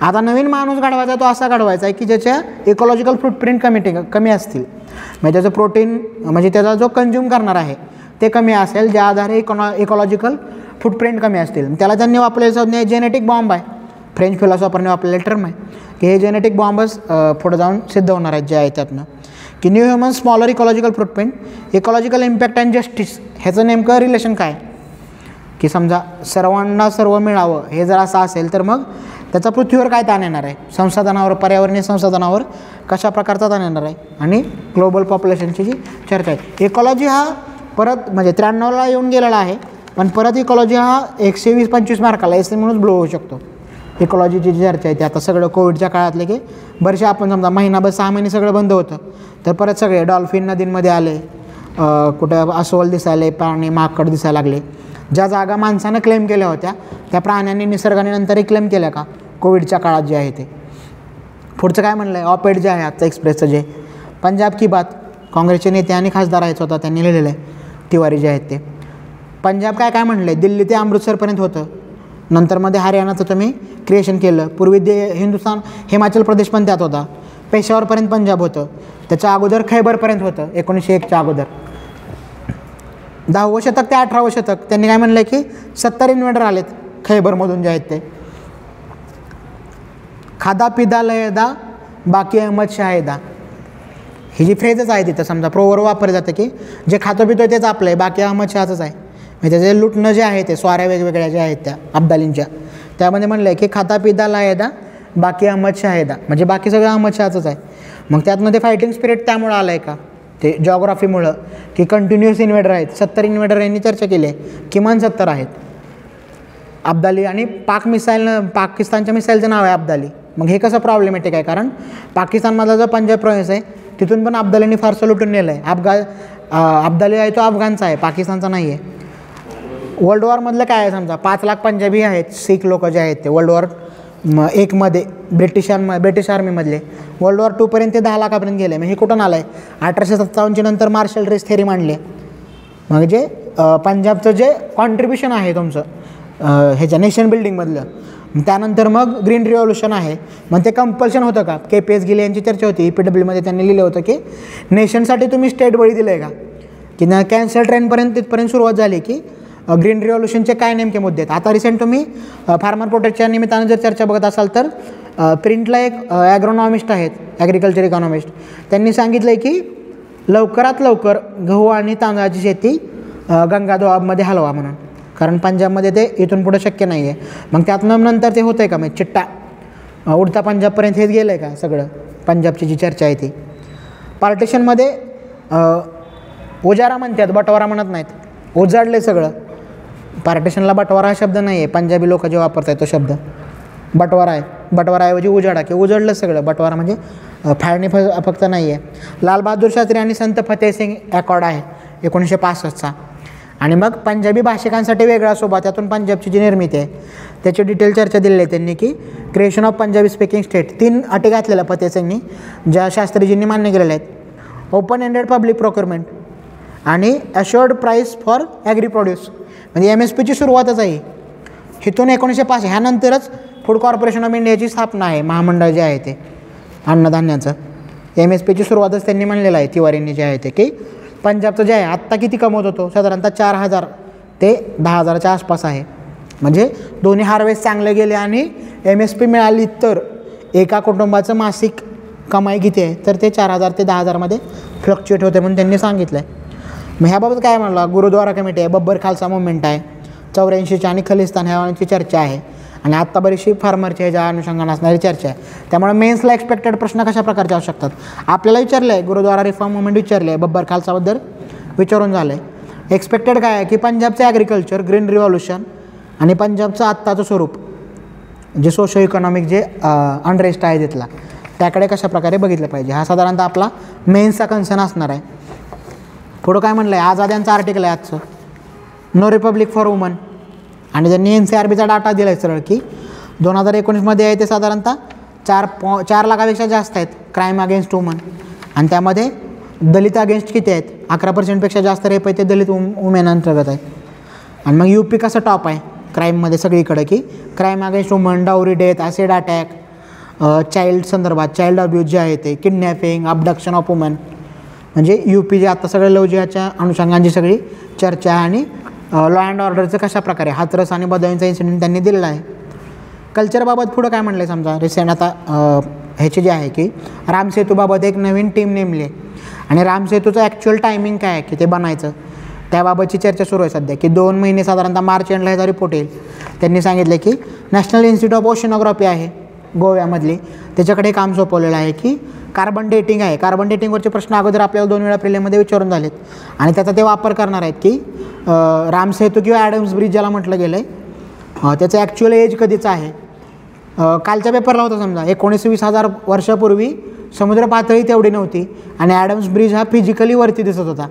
आता नवीन माणूस घडवायचा तो असा घडवायचा आहे की ज्याच्या इकॉलॉजिकल फूटप्रिंट कमी असतील, म्हणजे त्याचं प्रोटीन म्हणजे त्याचा जो कन्झ्युम करणार आहे ते कमी असेल, ज्या आधारे इकॉलॉजिकल फुटप्रिंट कमी असतील. त्याला त्यांनी वापरलेलं संज्ञा आहे जेनेटिक बॉम्ब आहे. फ्रेंच फिलॉसॉफरने वापरलेलं टर्म आहे की हे जेनेटिक बॉम्बच पुढे जाऊन सिद्ध होणार आहेत जे आहे त्यातनं. की new human smaller ecological footprint, ecological impact and justice ह्याचं नेमकं रिलेशन काय, की समजा सर्वांना सर्व मिळावं हे जर असं असेल तर मग त्याचा पृथ्वीवर काय ताण येणार आहे, संसाधनावर, पर्यावरणीय संसाधनावर कशा प्रकारचा ताण येणार आहे, आणि ग्लोबल पॉप्युलेशनची जी चर्चा आहे. इकॉलॉजी हा परत म्हणजे 93ला येऊन गेलेला आहे, पण परत इकॉलॉजी हा 120-25 मार्काला एस म्हणूनच ब्लो होऊ शकतो. इकॉलॉजीची जी चर्चा आहे ती आता सगळं कोविडच्या काळातले की बरेचसे आपण समजा महिनाभर 6 महिने सगळं बंद होतं, तर परत सगळे डॉल्फिन नदींमध्ये आले, कुठं अस्वल दिसायले, प्राणी माकड दिसायला लागले. ज्या जागा माणसानं क्लेम केल्या होत्या त्या प्राण्यांनी निसर्गाने नंतरही क्लेम केल्या का कोविडच्या काळात जे आहे ते. पुढचं काय म्हणलं आहे, ऑपेड जे आहे आजचं एक्सप्रेसचं जे पंजाब की बात, काँग्रेसचे नेते आणि खासदार आहेत स्वतः त्यांनी लिहिलेलं आहे, तिवारी जे आहेत ते. पंजाब काय म्हणलं आहे, दिल्ली ते अमृतसरपर्यंत होतं, नंतर मध्ये हरियाणाचं तुम्ही क्रिएशन केलं, पूर्वी हिंदुस्थान हिमाचल प्रदेश पण त्यात होता, पेशावरपर्यंत पंजाब होतं, त्याच्या अगोदर खैबरपर्यंत होतं 1901च्या अगोदर. 10वं शतक ते 18वं शतक त्यांनी काय म्हणलं की 70 इन्व्हेडर आलेत खैबरमधून जे आहेत ते. खादा पिदा लयदा बाकी अहमद शाहेदा, ही जी फ्रेजच आहे तिथं समजा प्रोवर वापरलं जातं की जे खातं पितो तेच आपलं आहे, बाकी अहमद शहाचंच आहे. म्हणजे त्याचे लुटणं जे आहे ते स्वाऱ्या वेगवेगळ्या ज्या आहेत त्या अब्दालींच्या, त्यामध्ये म्हणलं आहे की खाता पिदा लायदा बाकी अहमद शाहेदा, म्हणजे बाकी सगळं अहमद शहाचंच आहे. मग त्यातनं ते फायटिंग स्पिरिट त्यामुळं आलं आहे का, ते जॉग्राफीमुळं की कंटिन्युअस इन्व्हेडर आहेत. 70 इन्व्हेडर यांनी चर्चा केली आहे, किमान 70 आहेत. अब्दाली आणि पाकिस्तानच्या मिसाईलचं नाव आहे अब्दाली. मग हे कसं प्रॉब्लेमॅटिक आहे, कारण पाकिस्तानमधला जो पंजाब प्रोव्हिन्स आहे तिथून पण अब्दालींनी फारसं लुटून नेलं आहे. अब्दाली आहे तो अफगाणचा आहे, पाकिस्तानचा नाही आहे. वर्ल्ड वॉरमधलं काय आहे समजा 5 लाख पंजाबी आहेत, शीख लोक जे आहेत ते वर्ल्ड वॉर 1मध्ये ब्रिटिश आर्मीमधले. वर्ल्ड वॉर 2पर्यंत ते 10 लाखापर्यंत गेले. मग हे कुठून आलं आहे, 1857च्या नंतर मार्शल रेस थेरी मांडली. म्हणजे पंजाबचं जे कॉन्ट्रिब्युशन आहे तुमचं ह्याच्या नेशन बिल्डिंगमधलं, त्यानंतर मग ग्रीन रिव्हॉल्युशन आहे. मग ते कंपल्शन होतं का, KPS गिले यांची चर्चा होती EPWमध्ये, त्यांनी लिहिलं होतं की नेशनसाठी तुम्ही स्टेट बळी दिलं आहे का, की ना कॅन्सर ट्रेनपर्यंत तिथपर्यंत सुरुवात झाली की ग्रीन रिव्हॉल्युशनचे काय नेमके मुद्दे आहेत. आता रिसेंट तुम्ही फार्मर प्रोटेक्टच्या निमित्तानं जर चर्चा बघत असाल तर प्रिंटला एक ॲग्रोनॉमिस्ट आहेत, ॲग्रिकल्चर इकॉनॉमिस्ट, त्यांनी सांगितलं आहे की लवकरात लवकर गहू आणि तांदळाची शेती गंगा दोआबमध्ये हलवा म्हणून, कारण पंजाबमध्ये ते इथून पुढं शक्य नाही आहे. मग त्यातनं नंतर ते होतं आहे का, म्हणजे चिट्टा उडता पंजाबपर्यंत हेच गेलं आहे का सगळं, पंजाबची जी चर्चा आहे ती. पार्टिशनमध्ये उजारा म्हणतात, बटवारा म्हणत नाहीत, उजाडले सगळं. पार्टिशनला बटवारा हा शब्द नाही आहे, पंजाबी लोक जे वापरत आहेत तो शब्द बटवारा आहे. बटवाराऐवजी उजाडा की उजडलं सगळं, बटवारा म्हणजे फाळणी फक्त नाही आहे. लाल बहादूर शास्त्री आणि संत फतेहसिंग अकॉर्ड आहे 1965चा. आणि मग पंजाबी भाषिकांसाठी वेगळा सोबत, त्यातून पंजाबची जी निर्मिती आहे त्याची डिटेल चर्चा दिलेली आहे त्यांनी, की creation of Punjabi speaking state. 3 अटी घातलेल्या फतेहसिंगनी, ज्या शास्त्रीजींनी मान्य केलेल्या आहेत. ओपन एंडेड पब्लिक प्रोक्युरमेंट आणि assured price for agri produce, म्हणजे MSPची सुरुवातच आहे इथून 1905. ह्यानंतरच फूड कॉर्पोरेशन ऑफ इंडियाची स्थापना आहे, महामंडळ जे आहे ते अन्नधान्याचं. MSPची सुरुवातच त्यांनी म्हणलेलं आहे तिवारींनी जे आहे ते, की पंजाबचं जे आहे आत्ता किती कमवत होतो, साधारणतः 4,000 ते 10,000च्या आसपास आहे. म्हणजे दोन्ही हार्वेस्ट चांगले गेले आणि MSP मिळाली तर एका कुटुंबाचं मासिक कमाई किती आहे, तर ते 4,000 ते 10,000मध्ये फ्लक्च्युएट होते म्हणून त्यांनी सांगितलं आहे. मग ह्याबाबत काय म्हणलं, गुरुद्वारा कमिटी आहे, बब्बर खालसा मुवमेंट आहे, 84च्या आणि खलिस्तान ह्याची चर्चा आहे, आणि आत्ता बरीचशी फार्मरची ह्याच्या अनुषंगाने असणारी चर्चा आहे. त्यामुळे मेन्सला एक्सपेक्टेड प्रश्न कशा प्रकारचे असू शकतात, आपल्याला विचारलं आहे, गुरुद्वारा रिफॉर्म मुवमेंट विचारले आहे, बब्बर खालसाबद्दल विचारून झालं आहे. एक्सपेक्टेड काय आहे की पंजाबचं ॲग्रिकल्चर, ग्रीन रिव्हॉल्युशन आणि पंजाबचं आत्ताचं स्वरूप जे सोशो इकॉनॉमिक जे अनरेस्ट आहे तिथला, त्याकडे कशा प्रकारे बघितलं पाहिजे, हा साधारणतः आपला मेन्सचा कन्सर्न असणार आहे. पुढं काय म्हणलं आहे, आझाद यांचं आर्टिकल आहे आजचं, नो रिपब्लिक फॉर वुमन, आणि त्यांनी NCRBचा डाटा दिला आहे सरळ की 2019मध्ये आहे ते साधारणतः 4 लाखापेक्षा जास्त आहेत क्राईम अगेन्स्ट वुमन, आणि त्यामध्ये दलित अगेन्स्ट किती आहेत, 11% जास्त रेप आहे ते दलित वुमेन अंतर्गत आहेत. आणि मग UP कसं टॉप आहे क्राईममध्ये सगळीकडे, की crime against woman, dowry death, acid attack, child संदर्भात चाइल्ड अब्यूज जे आहे ते, किडनॅपिंग, अबडक्शन ऑफ वुमन, म्हणजे UP जे आता सगळं लव जिहादच्या अनुषंगांची सगळी चर्चा आहे आणि लॉ अँड ऑर्डरचं कशा प्रकारे हाथरस आणि बदामीचा इन्सिडेंट त्यांनी दिलेला आहे. कल्चरबाबत पुढं काय म्हणलं आहे समजा रिसेंट आता ह्याचे जे आहे की रामसेतूबाबत एक नवीन टीम नेमली आहे आणि रामसेतूचं ॲक्च्युअल टायमिंग काय आहे की ते बनायचं त्याबाबतची चर्चा सुरू आहे सध्या की 2 महिने साधारणतः मार्च एंडला ह्याचा रिपोर्ट येईल. त्यांनी सांगितलं की नॅशनल इन्स्टिट्यूट ऑफ ओशनोग्राफी आहे गोव्यामधली त्याच्याकडे काम सोपवलेलं आहे की कार्बन डेटिंग आहे. कार्बन डेटिंगवरचे प्रश्न अगोदर आपल्याला 2 वेळा प्रिलिममध्ये विचारून झालेत आणि त्याचा ते वापर करणार आहेत की रामसेतू किंवा ॲडम्स ब्रिज ज्याला म्हटलं गेलं आहे त्याचं ॲक्च्युअल एज कधीचं आहे. कालच्या पेपरला होतं समजा 19-20 वर्षापूर्वी समुद्र पातळी तेवढी नव्हती आणि ॲडम्स ब्रिज हा फिजिकली वरती दिसत होता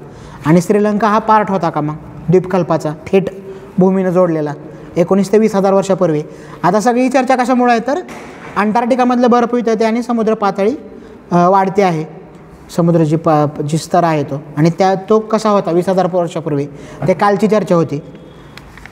आणि श्रीलंका हा पार्ट होता का मग द्वीपकल्पाचा थेट भूमीनं जोडलेला 19 ते 20 वर्षापूर्वी. आता सगळी चर्चा कशामुळे आहे तर अंटार्क्टिकामधलं बर्फ वितळते आणि समुद्र पातळी वाढते आहे समुद्र जी स्तर आहे तो आणि तो कसा होता 20,000 वर्षापूर्वी ते कालची चर्चा होती.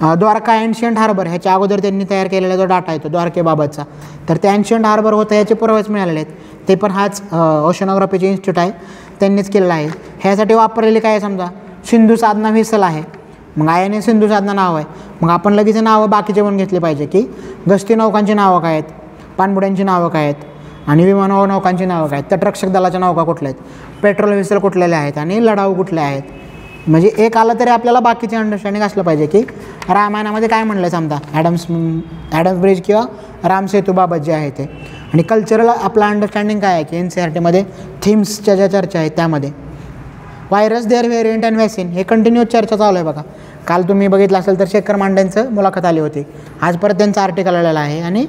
द्वारका एन्शियंट हार्बर ह्याच्या अगोदर त्यांनी तयार केलेला जो डाटा आहे तो द्वारकेबाबतचा तर ते एन्शियंट हार्बर होतं याचे पुरावेच मिळालेले आहेत. ते पण हाच ओशनोग्राफीचे इन्स्टिट्यूट आहे त्यांनीच केलेलं आहे. ह्यासाठी वापरलेले काय आहे समजा सिंधू साधना व्हेसल आहे मग INS सिंधू साधना नाव आहे मग आपण लगेच नावं बाकीचे पण घेतले पाहिजे की गस्ती नौकांची नावं काय आहेत पाणबुड्यांची नावं काय आहेत आणि विमानवाहू नौकांची नावं काय आहेत तटरक्षक दलाच्या नौका कुठल्या आहेत पेट्रोल व्हेसल कुठलेल्या आहेत आणि लढाऊ कुठले आहेत. म्हणजे एक आलं तरी आपल्याला बाकीचे अंडरस्टँडिंग असलं पाहिजे की रामायणामध्ये काय म्हणलं आहे समजा ॲडम्स ब्रिज किंवा रामसेतूबाबत जे आहे ते. आणि कल्चरल आपला अंडरस्टँडिंग काय आहे की NCERTमध्ये थीम्सच्या ज्या चर्चा आहेत त्यामध्ये virus their variant and vaccine हे कंटिन्यूअस चर्चा चालू आहे बघा. काल तुम्ही बघितलं असेल तर शेखर मांडेंचं मुलाखत आली होती आज परत त्यांचं आर्टिकल आलेलं आहे आणि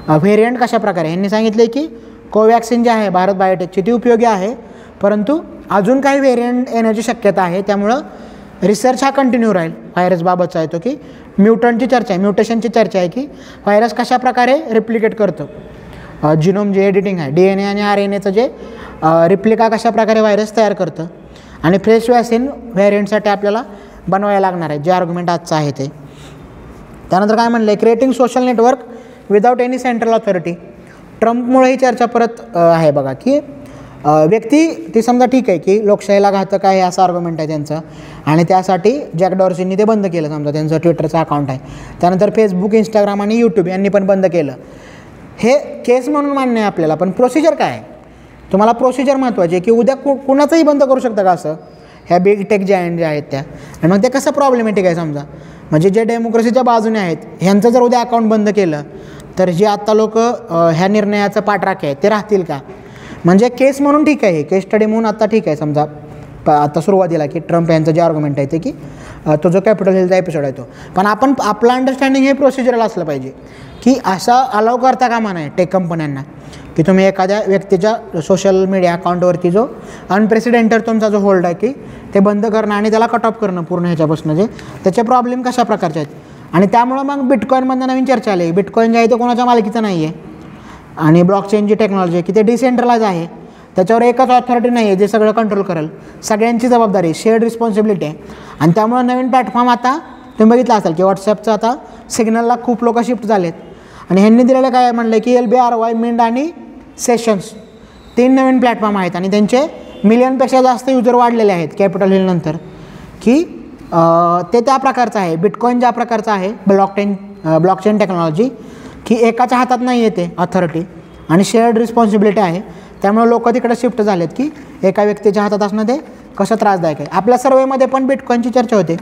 व्हेरियंट कशा प्रकारे यांनी सांगितले की कोवॅक्सिन जे आहे भारत बायोटेकची ती उपयोगी आहे परंतु अजून काही व्हेरियंट येण्याची शक्यता आहे त्यामुळं रिसर्च हा कंटिन्यू राहील. व्हायरसबाबतचा आहे तो की म्युटंटची चर्चा आहे म्युटेशनची चर्चा आहे की व्हायरस कशा प्रकारे रिप्लिकेट करतं जिनोम जे एडिटिंग आहे DNA आणि RNAचं जे रिप्लिका कशा प्रकारे व्हायरस तयार करतं आणि फ्रेश वॅक्सिन व्हेरियंटसाठी आपल्याला बनवायला लागणार आहे जे आर्ग्युमेंट आजचं आहे ते. त्यानंतर काय म्हणलं आहे creating social network without any central authority. ट्रम्पमुळे ही चर्चा परत आहे बघा की व्यक्ती ती समजा ठीक आहे की लोकशाहीला घातक आहे असं आर्ग्युमेंट आहे त्यांचं आणि त्यासाठी जॅक डॉर्सींनी ते बंद केलं समजा त्यांचं ट्विटरचं अकाउंट आहे. त्यानंतर फेसबुक इंस्टाग्राम आणि यूट्यूब यांनी पण बंद केलं. हे केस म्हणून मान्य आहे आपल्याला पण प्रोसिजर काय आहे तुम्हाला प्रोसिजर महत्त्वाची आहे की उद्या कुणाचंही बंद करू शकता का असं ह्या बिग टेक जायंट ज्या आहेत त्या आणि मग ते कसं प्रॉब्लेमॅटिक आहे समजा म्हणजे जे डेमोक्रेसीच्या बाजूने आहेत ह्यांचं जर उद्या अकाउंट बंद केलं तर जे आत्ता लोक ह्या निर्णयाचं पाठराखे आहेत ते राहतील का. म्हणजे केस म्हणून ठीक आहे केस स्टडी म्हणून आत्ता ठीक आहे समजा आता सुरुवातीला की ट्रम्प यांचं जे आर्ग्युमेंट आहे ते की तो जो कॅपिटल हिलचा एपिसोड आहे तो पण आपण आपलं अंडरस्टँडिंग हे प्रोसिजरला असलं पाहिजे की असा अलाव करता कामा नये टेक कंपन्यांना की तुम्ही एखाद्या व्यक्तीच्या सोशल मीडिया अकाउंटवरती जो अनप्रेसिडेंटेड तुमचा जो होल्ड आहे की ते बंद करणं आणि त्याला कट ऑफ करणं पूर्ण ह्याच्यापासून जे त्याचे प्रॉब्लेम कशा प्रकारचे आहेत. आणि त्यामुळं मग बिटकॉईनमधनं नवीन चर्चा आली. बिटकॉईन जे आहे ते कोणाच्या मालकीचं नाही आहे आणि ब्लॉकचेन जी टेक्नॉलॉजी आहे की ते डिसेंट्रलाइज आहे त्याच्यावर एकच ऑथॉरिटी नाही आहे जे सगळं कंट्रोल करेल. सगळ्यांची जबाबदारी शेअर्ड रिस्पॉन्सिबिलिटी आहे आणि त्यामुळं नवीन प्लॅटफॉर्म आता तुम्ही बघितलं असाल की व्हॉट्सॲपचं आता सिग्नलला खूप लोक शिफ्ट झालेत आणि ह्यांनी दिलेलं काय म्हणलं की LBRY मिंड आणि सेशन्स 3 नवीन प्लॅटफॉर्म आहेत आणि त्यांचे मिलियनपेक्षा जास्त युजर वाढलेले आहेत कॅपिटल हिलनंतर की ते त्या प्रकारचं आहे. बिटकॉईन ज्या प्रकारचं आहे ब्लॉकचेन टेक्नॉलॉजी की एकाच्या हातात नाही येते ऑथॉरिटी आणि शेअर्ड रिस्पॉन्सिबिलिटी आहे त्यामुळे लोक तिकडे शिफ्ट झालेत की एका व्यक्तीच्या हातात असणं ते कसं त्रासदायक आहे. आपल्या सर्वेमध्ये पण बिटकॉईनची चर्चा होते.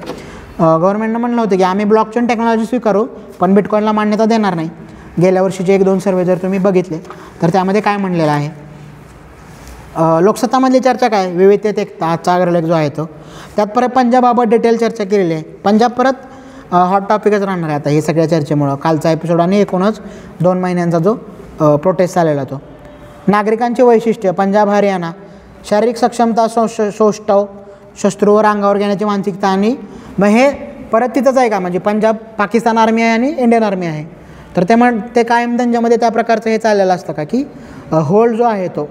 गव्हर्नमेंटनं म्हणलं होतं की आम्ही ब्लॉकचेन टेक्नॉलॉजी स्वीकारू पण बिटकॉईनला मान्यता देणार नाही. गेल्या वर्षीचे 1-2 सर्वे जर तुम्ही बघितले तर त्यामध्ये काय म्हणलेलं आहे. लोकसत्तामधली चर्चा काय विविधतेत एकता आजचा अग्रलेख जो आहे तो त्यात परत पंजाबबाबत डिटेल चर्चा केलेली आहे. पंजाब परत हॉट टॉपिकच राहणार आहे आता हे सगळ्या चर्चेमुळं. कालचा एपिसोड आणि एकूणच 2 महिन्यांचा जो प्रोटेस्ट झालेला तो. नागरिकांची वैशिष्ट्य पंजाब हरियाणा शारीरिक सक्षमता सौष्ठव शस्त्रूवर अंगावर घेण्याची मानसिकता आणि मग हे परत तिथंच आहे का म्हणजे पंजाब पाकिस्तान आर्मी आहे आणि इंडियन आर्मी आहे तर ते कायम त्यांच्यामध्ये त्या प्रकारचं हे चाललेलं असतं का की होल्ड जो आहे तो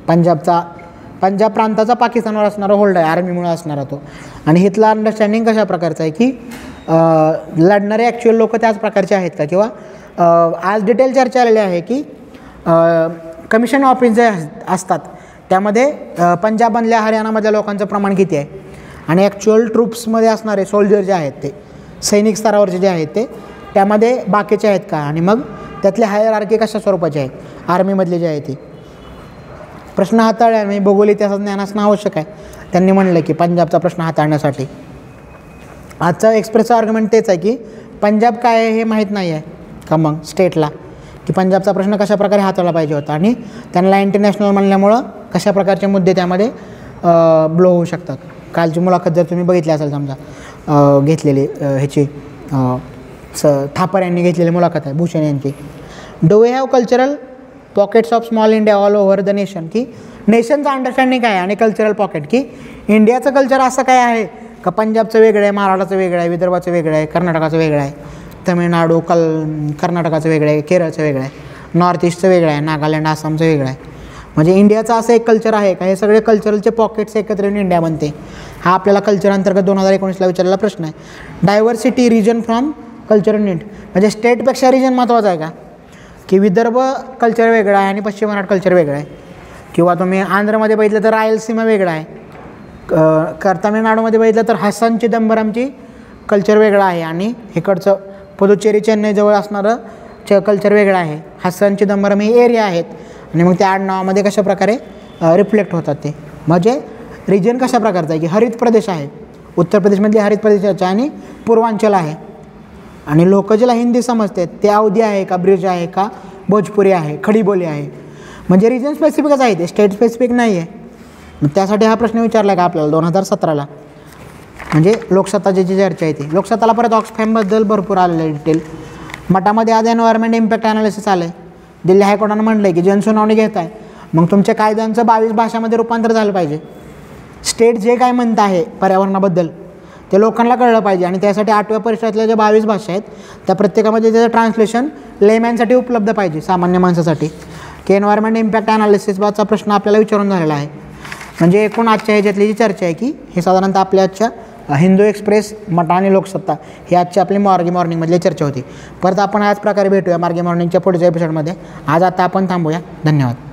पंजाब प्रांताचा पाकिस्तानवर असणारा होल्ड आहे आर्मीमुळे असणारा तो. आणि इथलं अंडरस्टँडिंग कशा प्रकारचं आहे की लढणारे ॲक्च्युअल लोक त्याच प्रकारचे आहेत का किंवा आज डिटेल चर्चा आलेली आहे की कमिशन ऑफिस जे असतात त्यामध्ये पंजाबमधल्या हरियाणामधल्या लोकांचं प्रमाण किती आहे आणि ॲक्च्युअल ट्रूप्समध्ये असणारे सोल्जर जे आहेत ते सैनिक स्तरावरचे जे आहेत ते, त्यामध्ये बाकीचे आहेत का, आणि मग त्यातले हायरार्की कशा स्वरूपाचे आहेत आर्मीमधले जे आहे ते. प्रश्न हाताळले आणि भूगोल इतिहासात ज्ञान असणं आवश्यक आहे. त्यांनी म्हणलं की पंजाबचा प्रश्न हाताळण्यासाठी. आजचा एक्सप्रेसचं आर्ग्युमेंट तेच आहे की पंजाब काय आहे हे माहीत नाही आहे का मग स्टेटला, की पंजाबचा प्रश्न कशाप्रकारे हाताळला पाहिजे होता, आणि त्यांना इंटरनॅशनल म्हणल्यामुळं कशा प्रकारचे मुद्दे त्यामध्ये ब्लो होऊ शकतात. कालची मुलाखत जर तुम्ही बघितली असेल समजा घेतलेली ह्याची थापर यांनी घेतलेली मुलाखत आहे भूषण यांची. Do we have cultural pockets of small India all over the nation, की नेशनचं अंडरस्टँडिंग काय आहे आणि कल्चरल पॉकेट, की इंडियाचं कल्चर असं काय आहे का पंजाबचं वेगळं आहे, महाराष्ट्राचं वेगळं आहे, विदर्भाचं वेगळं आहे, कर्नाटकाचं वेगळं आहे, तमिळनाडू कर्नाटकाचं वेगळं आहे, केरळचं वेगळं आहे, नॉर्थ ईस्टचं वेगळं आहे, नागालँड आसामचं वेगळं आहे. म्हणजे इंडियाचं असं एक कल्चर आहे का, हे सगळे कल्चरलचे पॉकेट्स एकत्र येऊन इंडिया बनते. हा आपल्याला कल्चर अंतर्गत 2019ला विचारलेला प्रश्न आहे. Diversity region from cultural need, म्हणजे स्टेटपेक्षा रिजन महत्त्वाचं आहे का, की विदर्भ कल्चर वेगळं आहे आणि पश्चिम महाराष्ट्र कल्चर वेगळं आहे, किंवा तुम्ही आंध्रमध्ये बघितलं तर रायलसीमा वेगळा आहे, तामिळनाडूमध्ये बघितलं तर हसन चिदंबरमची कल्चर वेगळं आहे, आणि इकडचं पुदुचेरी चेन्नईजवळ असणारं कल्चर वेगळं आहे. हसन चिदंबरम हे एरिया आहेत, आणि मग त्या आडनावामध्ये कशा प्रकारे रिफ्लेक्ट होतात ते. म्हणजे रिजन कशा प्रकारचा आहे की हरित प्रदेश आहे, उत्तर प्रदेशमधली हरित प्रदेशाचा, आणि पूर्वांचल आहे, आणि लोक ज्याला हिंदी समजते ते अवधी आहे का, ब्रिज आहे का, भोजपुरी आहे, खडी बोली आहे. म्हणजे रिजन स्पेसिफिकच आहे ते, स्टेट स्पेसिफिक नाही आहे. मग त्यासाठी हा प्रश्न विचारला का आपल्याला 2017ला. म्हणजे लोकसत्ताची जी चर्चा आहे ती, लोकसत्ताला परत ऑक्सफॅमबद्दल भरपूर आलेलं आहे डिटेल. मठामध्ये आज एन्व्हायरमेंट इम्पॅक्ट ॲनालिसिस आलं आहे. दिल्ली हायकोर्टानं म्हटलं आहे की जनसुनावणी घेत आहे मग तुमच्या कायद्यांचं 22 भाषामध्ये रूपांतर झालं पाहिजे. स्टेट जे काय म्हणत आहे पर्यावरणाबद्दल ते लोकांना कळलं पाहिजे, आणि त्यासाठी 8व्या परिषदेतल्या ज्या 22 भाषा आहेत त्या प्रत्येकामध्ये त्याचं ट्रान्सलेशन लेमॅनसाठी उपलब्ध पाहिजे, सामान्य माणसासाठी. की एन्व्हायरमेंट इम्पॅक्ट ॲनालिसिसचा प्रश्न आपल्याला विचारून झालेला आहे. म्हणजे एकूण आजच्या ह्याच्यातली जी चर्चा आहे की हे साधारणतः आपल्या आजच्या हिंदू एक्सप्रेस, मटा आणि लोकसत्ता ही आजची आपली मॉर्निंगमधली चर्चा होती. परत आपण याच प्रकारे भेटूया मार्गी मॉर्निंगच्या पुढच्या एपिसोडमध्ये. आज आता आपण थांबूया. धन्यवाद.